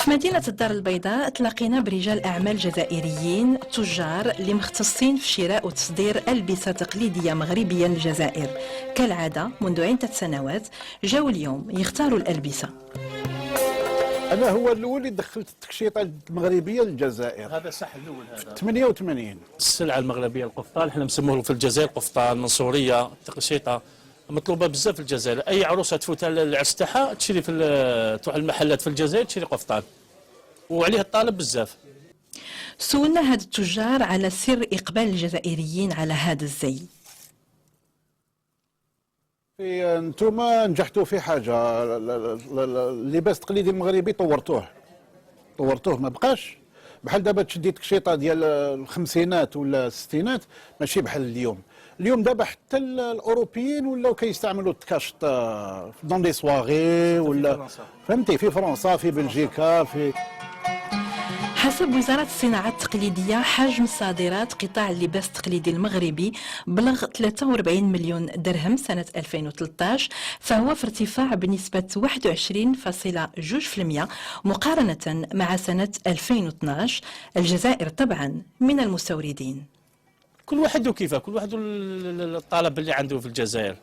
في مدينة الدار البيضاء تلاقينا برجال أعمال جزائريين تجار اللي مختصين في شراء وتصدير ألبسة تقليدية مغربية للجزائر. كالعادة منذ عدة سنوات جاوا اليوم يختاروا الألبسة. أنا هو الأول اللي دخلت التكشيطة المغربية للجزائر. هذا صح الأول هذا 88. السلعة المغربية القفطان، احنا نسموه في الجزائر قفطان من سوريا. التقشيطة مطلوبة بزاف في الجزائر، أي عروسة تفوت على العرس تاعها تشري تروح المحلات في الجزائر تشري قفطان، وعليه الطلب بزاف. سولنا هاد التجار على سر إقبال الجزائريين على هذا الزي. انتم نجحتوا في حاجه، اللباس التقليدي المغربي طورتوه ما بقاش بحال دابا تشدي تكشيطه ديال الخمسينات ولا الستينات، ماشي بحال اليوم دابا حتى الاوروبيين ولاو كيستعملوا التكاشط دون دي سواغي ولا فهمتي، في فرنسا في بلجيكا في. حسب وزارة الصناعات التقليدية حجم صادرات قطاع اللباس التقليدي المغربي بلغ 43 مليون درهم سنة 2013، فهو في ارتفاع بنسبة 21.2% مقارنة مع سنة 2012. الجزائر طبعا من المستوردين. كل واحد وكيفه، كل واحد الطلب اللي عنده في الجزائر.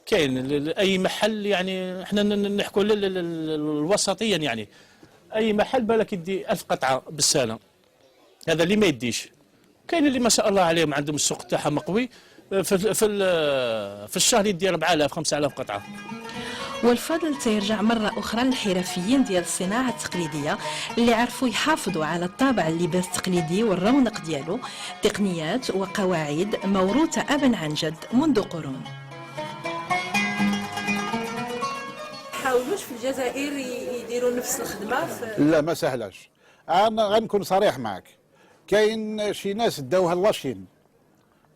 كاين اي محل، يعني احنا نحكوا الوسطيا، يعني اي محل بالك يدي 1000 قطعه بالسنه، هذا اللي ما يديش. كاين اللي ما شاء الله عليهم عندهم السوق تاعها مقوي، في الشهر يدي 4000 5000 قطعه. والفضل تيرجع مرة أخرى للحرفيين ديال الصناعة التقليدية اللي عرفوا يحافظوا على الطابع اللباس التقليدي والرونق ديالو، تقنيات وقواعد موروثة أبا عن جد منذ قرون. حاولوش في الجزائر يديروا نفس الخدمة لا ما سهلاش. انا غنكون صريح معك، كاين شي ناس داوها لاشين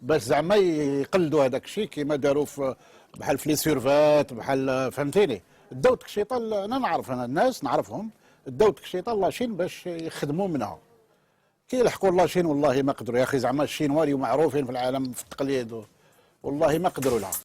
باش زعما يقلدوا هذاك الشيء كيما داروا في بحال في لي سيرفات، بحال فهمتيني. داو تكشيطه، انا نعرف، انا الناس نعرفهم داو تكشيطه لاشين باش يخدموا منها. كيلحقوا لاشين والله ما قدروا يا اخي، زعما الشينوا اللي معروفين في العالم في التقليد والله ما قدروا لها.